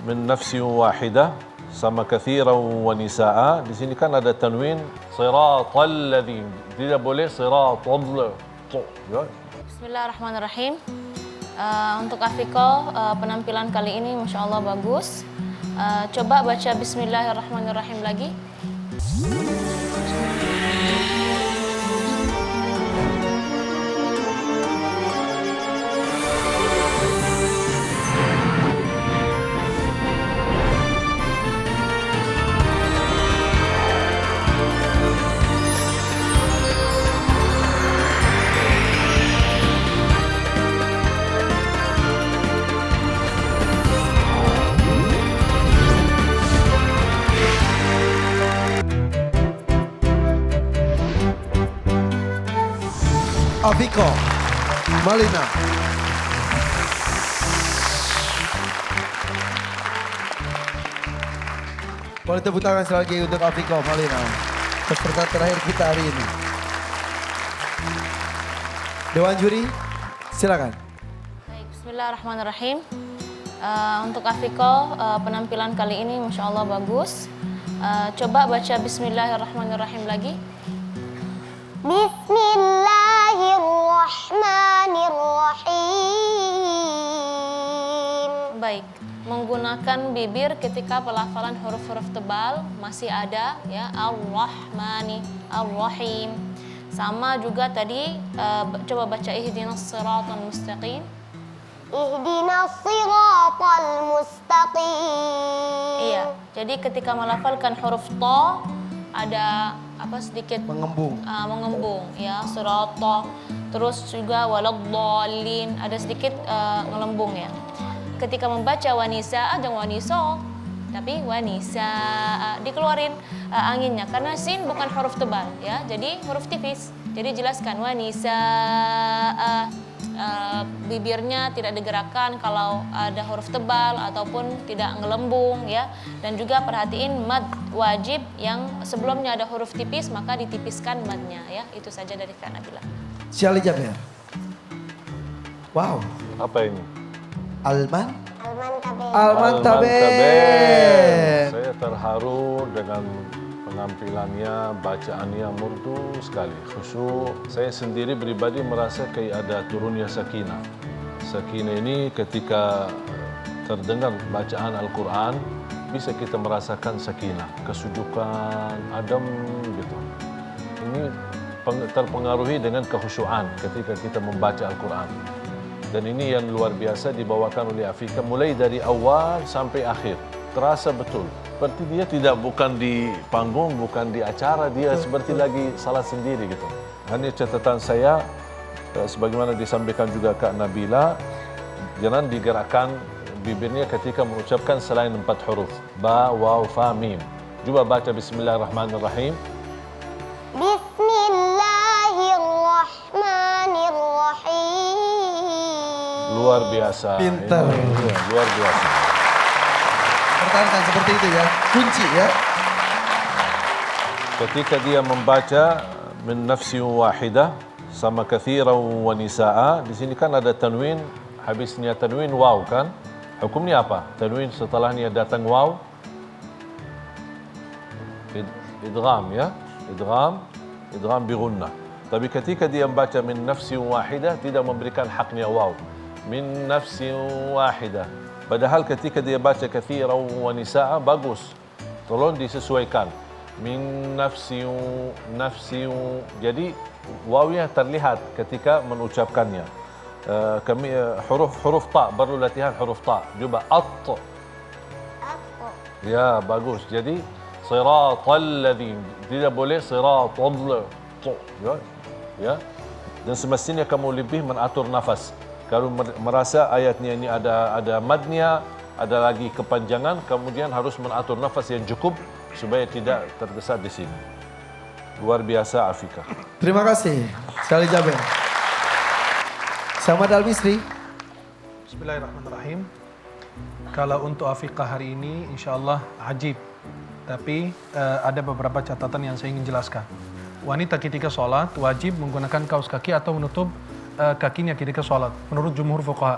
min nafsin wahidah sama kathiran wa nisaa. Di sini kan ada tanwin siratal ladzin. Tidak boleh siratal. Ya. Bismillahirrahmanirrahim. Untuk Afiko, penampilan kali ini Masya Allah bagus. Coba baca Bismillahirrahmanirrahim lagi. Afiko Malina. Boleh tepuk tangan sekali lagi untuk Afiko Malina, peserta terakhir kita hari ini. Dewan juri, silakan. Baik, Bismillahirrahmanirrahim. Untuk Afiko, penampilan kali ini Masya Allah bagus. Coba baca Bismillahirrahmanirrahim lagi. Bismillahirrahmanirrahim. Baik, menggunakan bibir ketika pelafalan huruf-huruf tebal masih ada ya, Ar-Rahmani, Ar-Rahim. Sama juga tadi coba baca ihdinas siratal mustaqim. Ihdinas siratal mustaqim. Iya, jadi ketika melafalkan huruf ta ada apa sedikit Mengembung. mengembung ya, sirata. Terus juga waladdallin ada sedikit ngelembung ya. Ketika membaca wanisa jangan waniso, tapi wanisa dikeluarin anginnya karena sin bukan huruf tebal ya, jadi huruf tipis. Jadi jelaskan wanisa, bibirnya tidak digerakkan kalau ada huruf tebal ataupun tidak ngelembung ya. Dan juga perhatiin mad wajib yang sebelumnya ada huruf tipis maka ditipiskan madnya ya. Itu saja dari Kak Nabila. Syali Jaber. Wow. Apa ini? Alman Taben. Taben. Saya terharu dengan penampilannya, bacaannya merdu sekali, khusyuk. Saya sendiri pribadi merasa kayak ada turunnya sakinah. Sakinah ini ketika terdengar bacaan Al-Quran, bisa kita merasakan sakinah, kesujukan, adem gitu. Ini terpengaruhi dengan kekhusyuan ketika kita membaca Al-Quran. Dan ini yang luar biasa dibawakan oleh Afika mulai dari awal sampai akhir. Terasa betul. Seperti dia bukan di panggung, bukan di acara, dia seperti lagi salat sendiri gitu. Hanya catatan saya, sebagaimana disampaikan juga Kak Nabila, jangan digerakkan bibirnya ketika mengucapkan selain 4 huruf. Ba, waw, fa, mim. Coba baca Bismillahirrahmanirrahim. Bismillahirrahmanirrahim. Luar biasa. Pintar. Ya, luar biasa. Pertahankan seperti itu ya, kunci ya. Ketika dia membaca min nafsin wahidah sama kathiran wa nisaa, di sini kan ada tanwin, habisnya tanwin waw kan? Hukumnya apa? Tanwin setelahnya datang waw, idgham ya, idgham bi gunnah. Tapi ketika dia membaca min nafsin wahidah tidak memberikan haknya waw. Min nafsin wahidah. Padahal ketika dia baca kathiran wa nisaa bagus. Tolong disesuaikan. Min nafsin. Jadi wawnya terlihat ketika mengucapkannya. Huruf ta, baru latihan huruf ta. Coba at. Ya, bagus. Jadi siratal ladzin. Tidak boleh siratal. Ya. Dan semestinya kamu lebih mengatur nafas. Kalau merasa ayatnya ini ada madnya, ada lagi kepanjangan, kemudian harus mengatur nafas yang cukup supaya tidak tergesa di sini. Luar biasa Afika. Terima kasih Syali Jaber. Samad Al-Misri. Bismillahirrahmanirrahim. Kalau untuk Afika hari ini insya Allah ajib. Tapi ada beberapa catatan yang saya ingin jelaskan. Wanita ketika sholat wajib menggunakan kaos kaki atau menutup kakinya ketika sholat menurut jumhur fuqaha.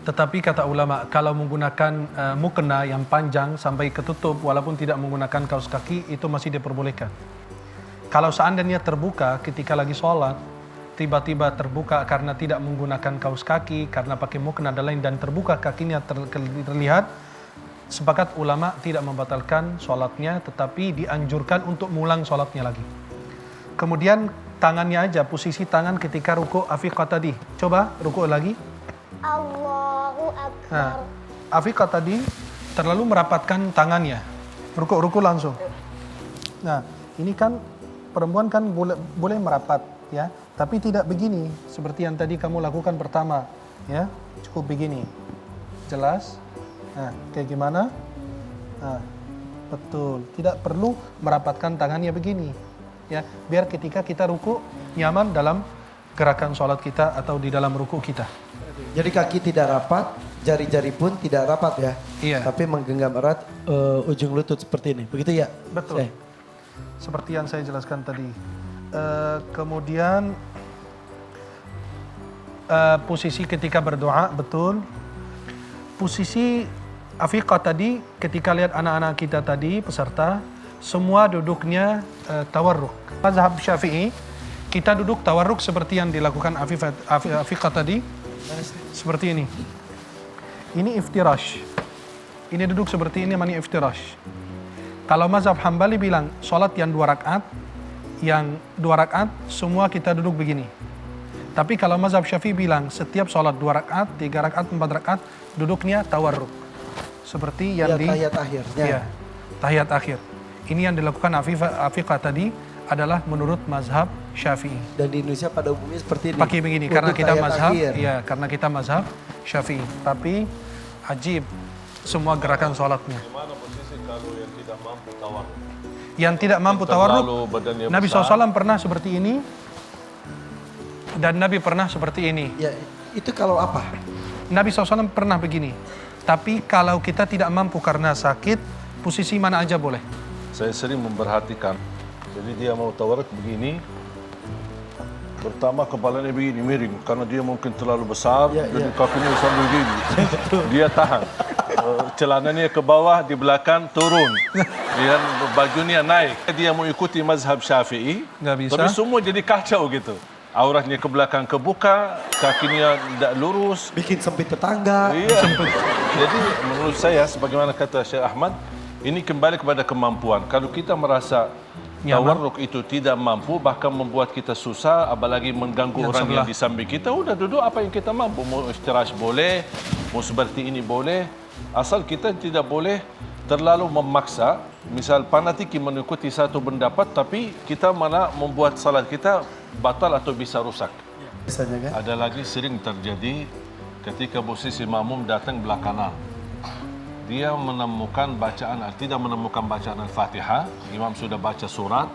Tetapi kata ulama, kalau menggunakan mukena yang panjang sampai ketutup walaupun tidak menggunakan kaos kaki itu masih diperbolehkan. Kalau seandainya terbuka ketika lagi sholat, tiba-tiba terbuka karena tidak menggunakan kaos kaki, karena pakai mukena dan lain, dan terbuka kakinya terlihat, sepakat ulama tidak membatalkan sholatnya, tetapi dianjurkan untuk mengulang sholatnya lagi. Kemudian tangannya aja, posisi tangan ketika ruku' afiqah tadi. Coba ruku' lagi. Allahu Nah, Akbar. afiqah tadi terlalu merapatkan tangannya. Ruku' langsung. Nah, ini kan perempuan kan boleh merapat, ya, tapi tidak begini seperti yang tadi kamu lakukan pertama, ya, cukup begini, jelas. Nah, kayak gimana? Nah, betul, tidak perlu merapatkan tangannya begini, ya, biar ketika kita ruku nyaman dalam gerakan sholat kita atau di dalam ruku kita. Jadi kaki tidak rapat, jari-jari pun tidak rapat ya. Iya. Tapi menggenggam erat ujung lutut seperti ini. Begitu ya? Betul. Seperti yang saya jelaskan tadi. Kemudian posisi ketika berdoa, betul. Posisi afiqah tadi, ketika lihat anak-anak kita tadi, peserta, semua duduknya tawarruk. Mazhab Syafi'i, kita duduk tawarruk seperti yang dilakukan afiqah tadi, seperti ini. Ini iftirash. Ini duduk seperti ini, namanya iftirash. Kalau mazhab Hambali bilang sholat yang 2 rakaat, semua kita duduk begini. Tapi kalau mazhab Syafi'i bilang setiap sholat 2 rakaat, 3 rakaat, 4 rakaat, duduknya tawarruk. Seperti yang di tahiyat akhirnya. Iya, tahiyat akhir. Ini yang dilakukan afiqah tadi adalah menurut mazhab Syafi'i. Dan di Indonesia pada umumnya seperti ini. Pakai begini karena Untuk kita tahiyat mazhab, akhir. iya, karena kita mazhab Syafi'i. Tapi ajib semua gerakan sholatnya. Gimana posisi kalau yang tidak mampu tawarruk? Yang tidak mampu Terlalu tawarruk, badannya Nabi besar. SAW pernah seperti ini dan Nabi pernah seperti ini. Ya, itu kalau apa? Nabi SAW pernah begini. Tapi kalau kita tidak mampu karena sakit, posisi mana aja boleh. Saya sering memperhatikan. Jadi dia mau tawarruk begini. Pertama kepalanya begini miring karena dia mungkin terlalu besar, Ya, jadi ya. kakinya sambil gini. Dia tahan. Celananya ke bawah, di belakang turun. Dan bajunya naik. Dia mau ikuti mazhab Syafi'i, Nggak bisa. tapi semua jadi kacau gitu. Auratnya ke belakang kebuka, kakinya tidak lurus. Bikin sempit tetangga. Iya. Jadi menurut saya, sebagaimana kata Syekh Ahmad, ini kembali kepada kemampuan. Kalau kita merasa tawarruk itu tidak mampu, bahkan membuat kita susah, apalagi mengganggu Yang orang sebelah. yang di samping kita, udah duduk apa yang kita mampu. Mau istirahat boleh, mau seperti ini boleh. Asal kita tidak boleh terlalu memaksa. Misal fanatiki mengikuti satu pendapat, tapi kita malah membuat salat kita batal atau bisa rusak. Misalnya kan? Ada lagi sering terjadi ketika posisi makmum datang belakangan. Dia tidak menemukan bacaan Al-Fatihah, imam sudah baca surat,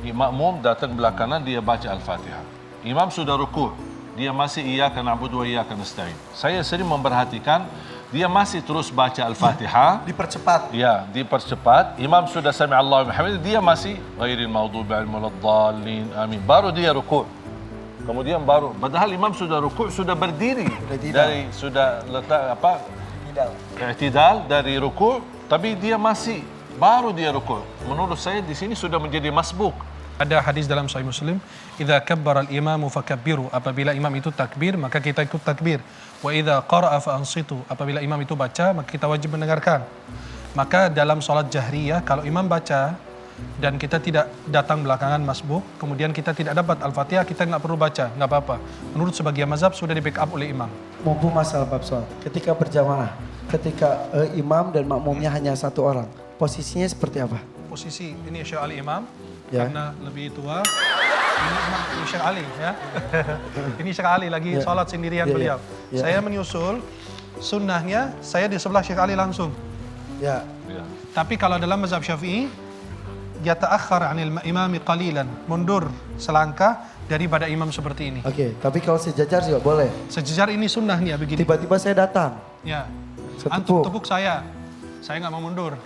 makmum datang belakangan dia baca Al-Fatihah. Imam sudah ruku', dia masih iyyaka na'budu wa iyyaka nasta'in. Saya sering memperhatikan dia masih terus baca Al-Fatihah. Dipercepat. Ya, dipercepat. Imam sudah sami Allahu liman hamidah, dia masih ghairil maghdubi 'alaihim waladdallin. Amin. Baru dia ruku'. Kemudian padahal imam sudah ruku', sudah berdiri. Sudah letak i'tidal dari ruku', tapi dia baru dia ruku'. Menurut saya di sini sudah menjadi masbuk. Ada hadis dalam Sahih Muslim, "Idza kabbara al-imamu fakabbiru." Apabila imam itu takbir, maka kita ikut takbir. Wa idza qara'a fa ansitu. Apabila imam itu baca, maka kita wajib mendengarkan. Maka dalam salat jahriyah, kalau imam baca dan kita tidak datang belakangan masbuk, kemudian kita tidak dapat Al-Fatihah, kita nggak perlu baca, nggak apa-apa. Menurut sebagian mazhab sudah di-backup oleh imam. Mumpung masalah bab sholat. Ketika berjamaah, ketika imam dan makmumnya hanya satu orang, posisinya seperti apa? Posisi ini Syekh Ali imam, Ya. karena lebih tua. Ini Syekh Ali ya. Ini Syekh Ali lagi Ya. sholat sendirian Ya, beliau. ya. Saya menyusul, sunnahnya saya di sebelah Syekh Ali langsung. Ya. Ya. Tapi kalau dalam mazhab Syafi'i, yata'akhkhar 'anil imami qalilan, mundur selangkah daripada imam seperti ini. Oke, tapi kalau sejajar juga boleh. Sejajar ini sunnahnya begini. Tiba-tiba saya datang. Ya. Setepuk. Antum tepuk saya nggak mau mundur.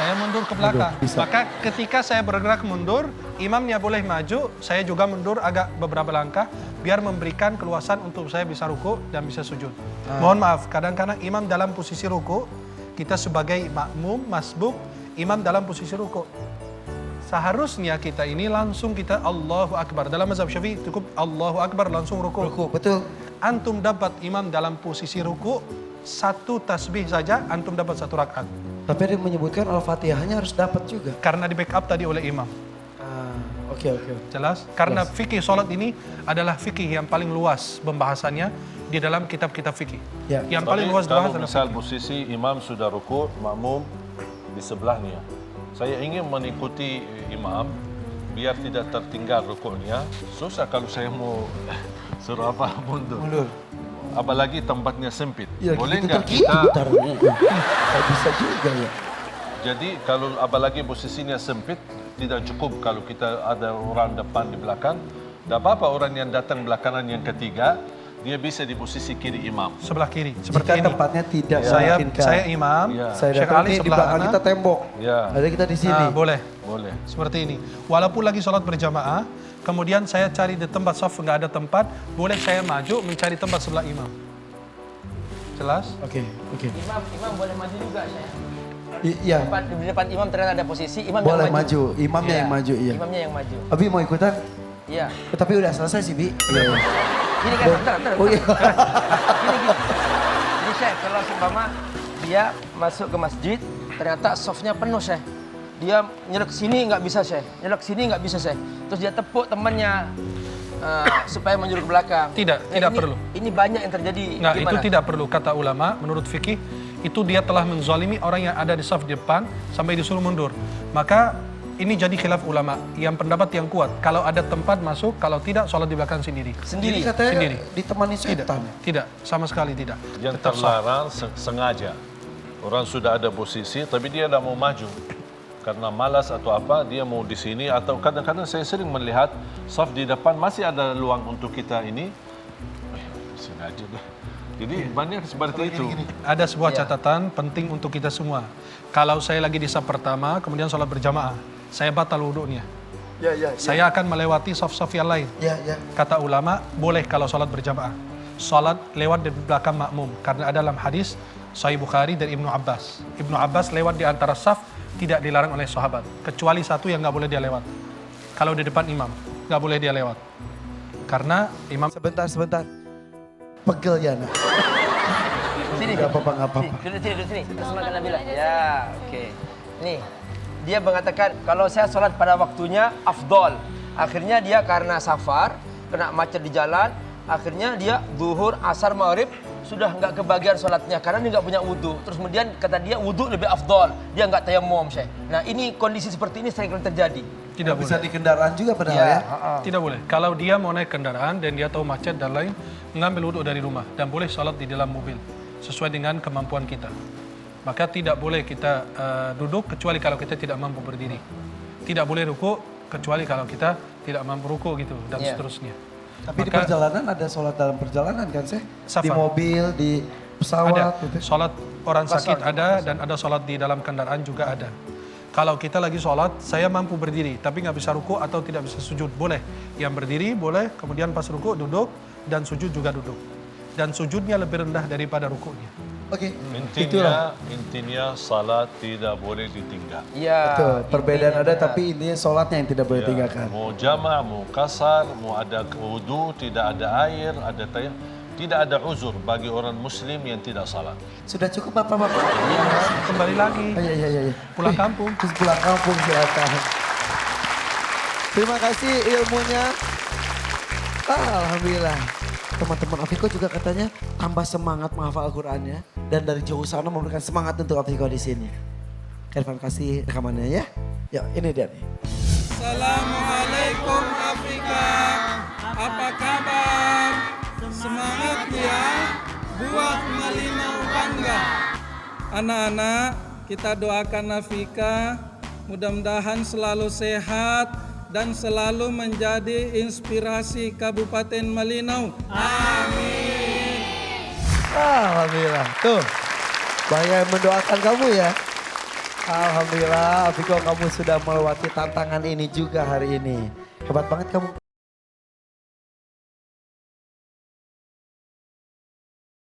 saya mundur ke belakang. Bisa. Maka ketika saya bergerak mundur, imamnya boleh maju, saya juga mundur agak beberapa langkah, biar memberikan keluasan untuk saya bisa ruku dan bisa sujud. Mohon maaf, kadang-kadang imam dalam posisi ruku, kita sebagai makmum, masbuk, imam dalam posisi ruku. Seharusnya kita ini langsung kita Allahu Akbar. Dalam mazhab Syafi'i cukup Allahu Akbar langsung ruku. Ruku, betul. Antum dapat imam dalam posisi ruku, satu tasbih saja, antum dapat 1 rakaat. Tapi ada yang menyebutkan Al-Fatihahnya harus dapat juga. Karena di backup tadi oleh imam. Oke. Jelas? Karena fikih sholat ini adalah fikih yang paling luas pembahasannya di dalam kitab-kitab fikih. Ya. Yang paling luas Kalau dibahas misal adalah posisi imam sudah ruku, makmum di sebelahnya. Saya ingin mengikuti imam biar tidak tertinggal rukuknya. Susah kalau saya mau suruh apa mundur. Apalagi tempatnya sempit. Ya, Boleh gitu nggak gitu kita? putarannya. Nggak bisa juga ya. Jadi kalau apalagi posisinya sempit, tidak cukup kalau kita ada orang depan di belakang. Tidak apa-apa orang yang datang belakangan yang ketiga, dia bisa di posisi kiri imam. sebelah kiri, Jika seperti ini. tempatnya tidak Saya memungkinkan. imam, Ya. Saya Syekh datang Ali nih, di sebelah belakang kanan. kita tembok. Ya. Ada kita di sini. Boleh, Boleh. seperti ini. Walaupun lagi sholat berjamaah, kemudian saya cari di tempat saf nggak ada tempat, boleh saya maju mencari tempat sebelah imam. Jelas? Oke. Imam boleh maju juga, saya. Iya. Di depan imam ternyata ada posisi, imam Boleh yang maju. maju. Imamnya Iya, yang maju, iya. Imamnya yang maju. Abi mau ikutan? Iya. Tapi udah selesai sih, Bi. Iya. Gini kan, bentar. Oh iya. Gini. Jadi Syekh, kalau seumpama dia masuk ke masjid, ternyata softnya penuh Syekh. Dia nyelek sini nggak bisa Syekh, nyelek sini nggak bisa Syekh. Terus dia tepuk temannya supaya menjuru ke belakang. Tidak perlu. Ini banyak yang terjadi. Nggak, itu Gimana? tidak perlu. Kata ulama, menurut fikih, itu dia telah menzalimi orang yang ada di saf depan sampai disuruh mundur. Maka ini jadi khilaf ulama. Yang pendapat yang kuat, kalau ada tempat masuk, kalau tidak, sholat di belakang sendiri. Jadi Sendiri. katanya Sendiri. ditemani setan. Tidak, sama sekali tidak. Yang Tetap saf. terlarang sengaja. Orang sudah ada posisi, tapi dia tidak mau maju. Karena malas atau apa, dia mau di sini. Atau kadang-kadang saya sering melihat saf di depan masih ada luang untuk kita ini. Sengaja deh. Jadi banyak seperti itu. Ada sebuah catatan penting untuk kita semua. Kalau saya lagi di saf pertama, kemudian sholat berjamaah, saya batal wudhunya. Ya. Saya akan melewati saf-saf yang lain. Ya. Kata ulama, boleh kalau sholat berjamaah. Sholat lewat di belakang makmum. Karena ada dalam hadis Sahih Bukhari dari Ibnu Abbas. Ibnu Abbas lewat di antara saf, tidak dilarang oleh sahabat. Kecuali satu yang nggak boleh dia lewat. Kalau di depan imam, nggak boleh dia lewat. Karena imam... Sebentar. Pegel ya, nak. Sini. Gak apa-apa. Duduk sini. Semangat Nabila. Ya, oke. Nih, dia mengatakan kalau saya sholat pada waktunya afdol. Akhirnya dia karena safar, kena macet di jalan, akhirnya dia zuhur, asar, maghrib sudah nggak kebagian sholatnya karena dia nggak punya wudhu. Terus kemudian kata dia wudhu lebih afdol, dia nggak tayamum, Syekh. Nah ini kondisi seperti ini sering kali terjadi. Tidak Bisa boleh. di kendaraan juga padahal ya. Tidak boleh. Kalau dia mau naik kendaraan dan dia tahu macet dan lain, mengambil wudhu dari rumah dan boleh sholat di dalam mobil sesuai dengan kemampuan kita. Maka tidak boleh kita duduk kecuali kalau kita tidak mampu berdiri. Tidak boleh ruku kecuali kalau kita tidak mampu ruku gitu dan seterusnya. Tapi di perjalanan ada sholat dalam perjalanan kan, Syekh? Di Safar. mobil, di pesawat Ada. gitu. Sholat orang sakit ada dan ada sholat di dalam kendaraan juga ada. Kalau kita lagi sholat, saya mampu berdiri, tapi nggak bisa ruku atau tidak bisa sujud, boleh. Yang berdiri boleh, kemudian pas ruku duduk, dan sujud juga duduk. Dan sujudnya lebih rendah daripada rukunya. Oke, itulah. Intinya salat tidak boleh ditinggal. Iya. Betul, perbedaan intinya ada benar. tapi ini sholatnya yang tidak boleh tinggalkan. Mau jama', mau kasar, mau ada wudu, tidak ada air, ada tayang. Tidak ada uzur bagi orang muslim yang tidak salat. Sudah cukup Bapak-Bapak? Kembali lagi, Iya. pulang kampung. Terus pulang kampung silakan. Terima kasih ilmunya. Alhamdulillah. Teman-teman Afiko juga katanya tambah semangat menghafal Al-Qur'annya dan dari jauh sana memberikan semangat untuk Afiko di sini. Irfan kasih rekamannya ya. Yuk, ini dia nih. Assalamualaikum Afrika, apa kabar? Semangat ya, buat Malinau bangga. Anak-anak, kita doakan Nafika, mudah-mudahan selalu sehat dan selalu menjadi inspirasi Kabupaten Malinau. Amin. Alhamdulillah. Tuh, banyak yang mendoakan kamu ya. Alhamdulillah, Afiko kamu sudah melewati tantangan ini juga hari ini. Hebat banget kamu.